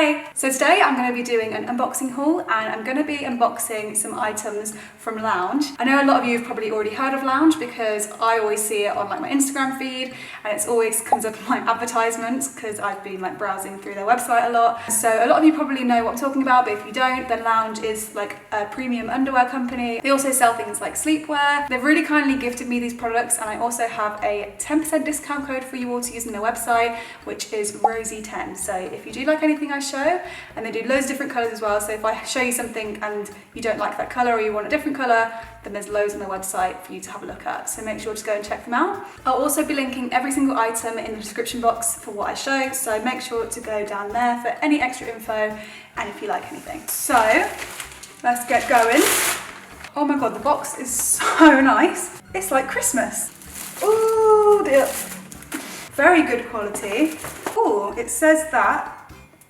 Hey! So today I'm going to be doing an unboxing haul and I'm going to be unboxing some items from Lounge. I know a lot of you have probably already heard of Lounge because I always see it on like my Instagram feed and it always comes up in my advertisements because I've been like browsing through their website a lot. So a lot of you probably know what I'm talking about, but if you don't, then Lounge is like a premium underwear company. They also sell things like sleepwear. They've really kindly gifted me these products and I also have a 10% discount code for you all to use on their website, which is Rosie10. So if you do like anything I show, and they do loads of different colours as well, so if I show you something and you don't like that colour or you want a different colour, then there's loads on their website for you to have a look at, so make sure to go and check them out. I'll also be linking every single item in the description box for what I show, so make sure to go down there for any extra info and if you like anything. So let's get going. Oh my god, the box is so nice. It's like Christmas. Ooh dear. Very good quality. Oh, it says that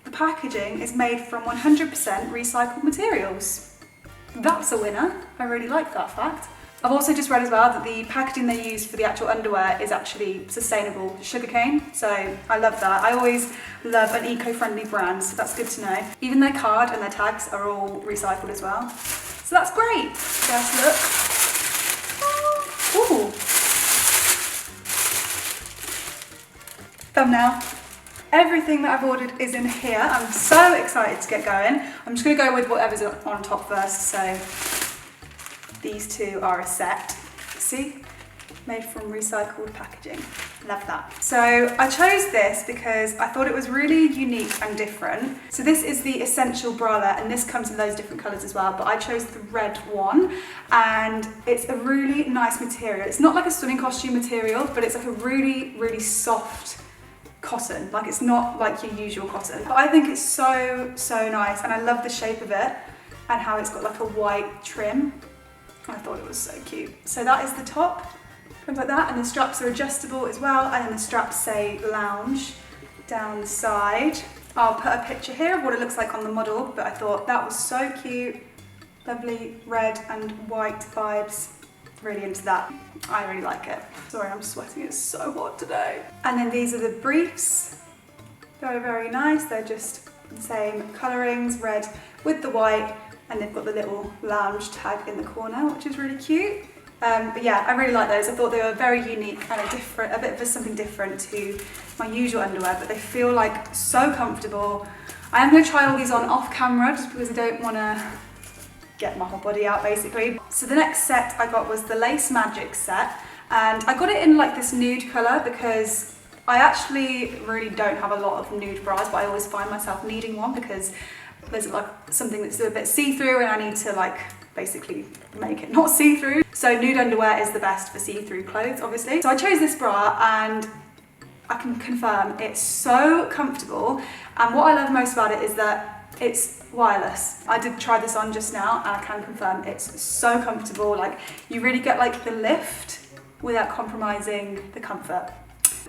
the packaging is made from 100% recycled materials. That's a winner. I really like that fact. I've also just read as well that the packaging they use for the actual underwear is actually sustainable sugarcane, so I love that. I always love an eco-friendly brand, so that's good to know. Even their card and their tags are all recycled as well. So that's great. First look. Ooh. Thumbnail. Everything that I've ordered is in here. I'm so excited to get going. I'm just going to go with whatever's on top first. So these two are a set. See? Made from recycled packaging. Love that. So I chose this because I thought it was really unique and different. So this is the Essential Bralette and this comes in those different colours as well, but I chose the red one and it's a really nice material. It's not like a swimming costume material, but it's like a really, really soft cotton. Like it's not like your usual cotton. But I think it's so nice and I love the shape of it and how it's got like a white trim. I thought it was so cute. So that is the top, comes like that, and the straps are adjustable as well, and then the straps say Lounge down the side. I'll put a picture here of what it looks like on the model, but I thought that was so cute. Lovely red and white vibes. Really into that. I really like it. Sorry, I'm sweating, it's so hot today. And then these are the briefs. Very nice. They're just the same colorings, red with the white, and they've got the little Lounge tag in the corner, which is really cute. But yeah, I really like those. I thought they were very unique and a bit of something different to my usual underwear, but they feel like so comfortable. I am going to try all these on off camera just because I don't want to get my whole body out basically. So the next set I got was the Lace Magic set, and I got it in like this nude colour because I actually really don't have a lot of nude bras, but I always find myself needing one because there's like something that's a bit see-through and I need to like basically make it not see-through. So nude underwear is the best for see-through clothes obviously. So I chose this bra and I can confirm it's so comfortable, and what I love most about it is that it's wireless. I did try this on just now and I can confirm it's so comfortable. Like you really get like the lift without compromising the comfort.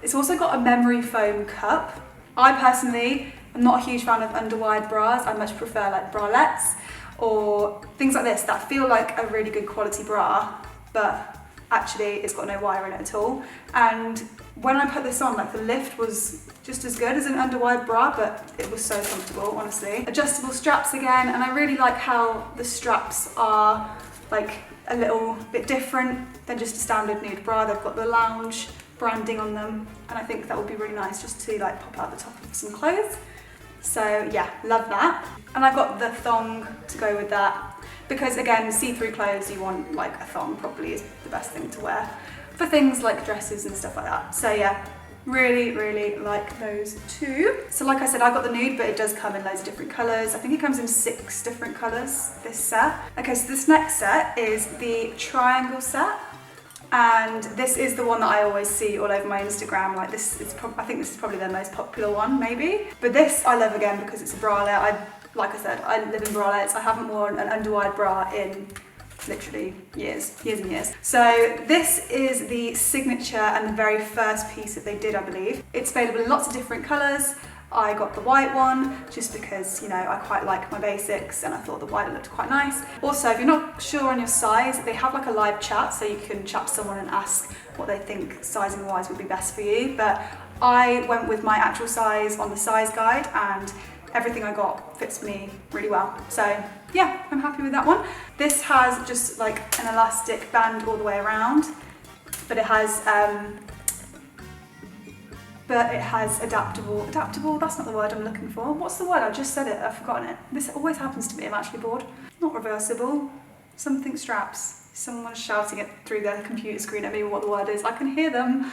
It's also got a memory foam cup. I personally am not a huge fan of underwide bras. I much prefer like bralettes or things like this that feel like a really good quality bra, but actually it's got no wire in it at all. And when I put this on, like the lift was just as good as an underwide bra, but it was so comfortable, honestly. Adjustable straps again, and I really like how the straps are like a little bit different than just a standard nude bra. They've got the Lounge branding on them, and I think that would be really nice just to like pop out the top of some clothes. So yeah, love that. And I got the thong to go with that because again, see-through clothes, you want like a thong probably is the best thing to wear for things like dresses and stuff like that. So yeah, really like those two. So like I said, I got the nude, but it does come in loads of different colours. I think it comes in 6 different colours, this set. Okay, so this next set is the triangle set. And this is the one that I always see all over my Instagram. Like this is, I think this is probably their most popular one, maybe. But this I love again because it's a bralette. Like I said, I live in bralettes. I haven't worn an underwide bra in literally years and years. So this is the signature and the very first piece that they did, I believe. It's available in lots of different colours. I got the white one just because, you know, I quite like my basics and I thought the white looked quite nice. Also, if you're not sure on your size, they have like a live chat so you can chat to someone and ask what they think sizing wise would be best for you. But I went with my actual size on the size guide and everything I got fits me really well. So yeah, I'm happy with that one. This has just like an elastic band all the way around, but it has adaptable, that's not the word I'm looking for. What's the word? I just said it, I've forgotten it. This always happens to me, I'm actually bored. Not reversible, something straps. Someone's shouting it through their computer screen at me what the word is. I can hear them.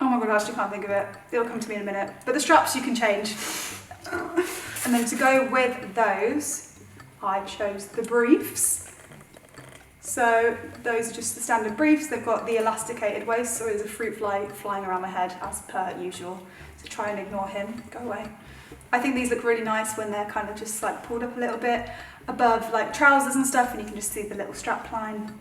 Oh my god, I actually can't think of it. It'll come to me in a minute. But the straps you can change. And then to go with those, I chose the briefs. So those are just the standard briefs. They've got the elasticated waist, so there's a fruit fly flying around my head as per usual. So try and ignore him, go away. I think these look really nice when they're kind of just like pulled up a little bit above like trousers and stuff, and you can just see the little strap line.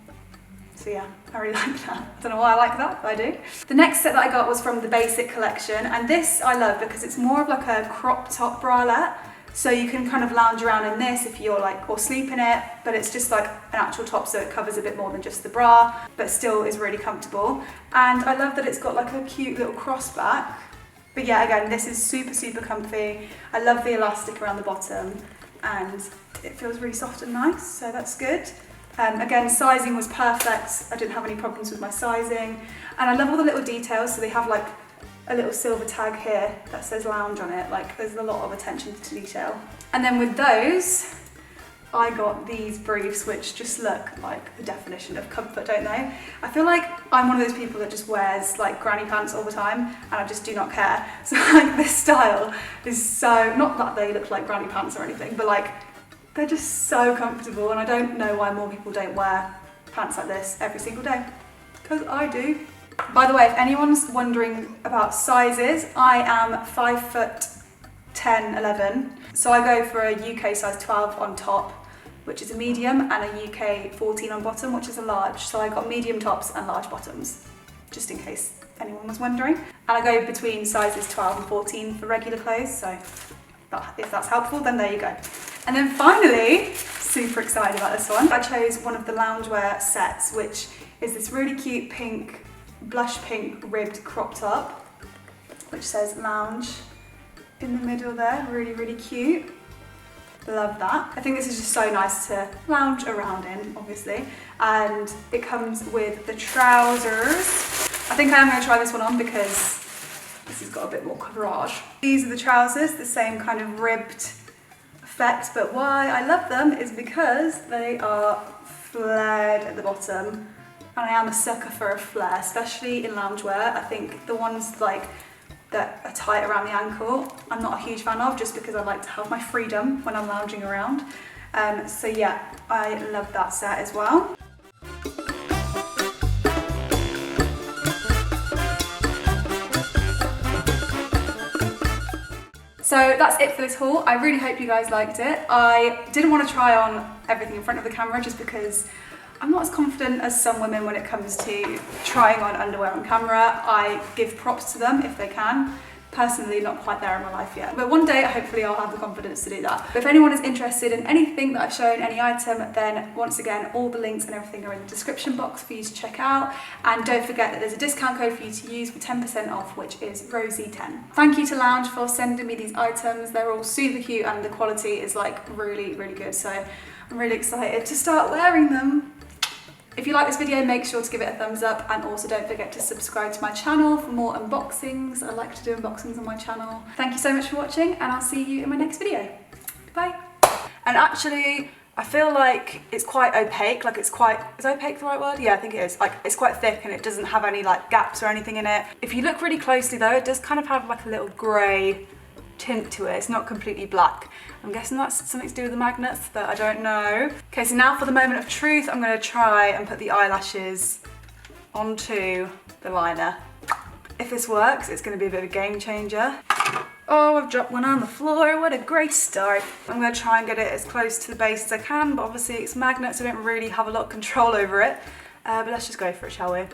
So yeah, I really like that. I don't know why I like that, but I do. The next set that I got was from the Basic collection, and this I love because it's more of like a crop top bralette. So you can kind of lounge around in this if you're like, or sleep in it, but it's just like an actual top, so it covers a bit more than just the bra, but still is really comfortable. And I love that it's got like a cute little crossback. But yeah, again, this is super, super comfy. I love the elastic around the bottom, and it feels really soft and nice, so that's good. Again, sizing was perfect. I didn't have any problems with my sizing. And I love all the little details, so they have like a little silver tag here that says lounge on it. Like, there's a lot of attention to detail. And then with those, I got these briefs, which just look like the definition of comfort, don't they? I feel like I'm one of those people that just wears like granny pants all the time, and I just do not care. So like this style is so, not that they look like granny pants or anything, but like they're just so comfortable, and I don't know why more people don't wear pants like this every single day, because I do. By the way, if anyone's wondering about sizes, I am 5'10", 11. So I go for a UK size 12 on top, which is a medium, and a UK 14 on bottom, which is a large. So I got medium tops and large bottoms, just in case anyone was wondering. And I go between sizes 12 and 14 for regular clothes, so if that's helpful, then there you go. And then finally, super excited about this one, I chose one of the loungewear sets, which is this really cute pink, blush pink ribbed crop top, which says lounge in the middle there, really, really cute. Love that. I think this is just so nice to lounge around in, obviously. And it comes with the trousers. I think I am going to try this one on because this has got a bit more coverage. These are the trousers, the same kind of ribbed effect, but why I love them is because they are flared at the bottom. And I am a sucker for a flare, especially in loungewear. I think the ones like that are tight around the ankle, I'm not a huge fan of, just because I like to have my freedom when I'm lounging around. So yeah, I love that set as well. So that's it for this haul. I really hope you guys liked it. I didn't want to try on everything in front of the camera just because I'm not as confident as some women when it comes to trying on underwear on camera. I give props to them if they can. Personally, not quite there in my life yet. But one day, hopefully, I'll have the confidence to do that. But if anyone is interested in anything that I've shown, any item, then once again, all the links and everything are in the description box for you to check out. And don't forget that there's a discount code for you to use for 10% off, which is Rosie10. Thank you to Lounge for sending me these items. They're all super cute and the quality is like really, really good. So I'm really excited to start wearing them. If you like this video, make sure to give it a thumbs up, and also don't forget to subscribe to my channel for more unboxings. I like to do unboxings on my channel. Thank you so much for watching, and I'll see you in my next video. Bye. And actually, I feel like it's quite opaque, like is opaque the right word? Yeah, I think it is. Like, it's quite thick and it doesn't have any like gaps or anything in it. If you look really closely though, it does kind of have like a little grey tint to it. It's not completely black. I'm guessing that's something to do with the magnets, but I don't know. Okay, so now for the moment of truth, I'm going to try and put the eyelashes onto the liner. If this works, it's going to be a bit of a game changer. Oh, I've dropped one on the floor. What a great start. I'm going to try and get it as close to the base as I can, but obviously it's magnets, so I don't really have a lot of control over it. But let's just go for it, shall we?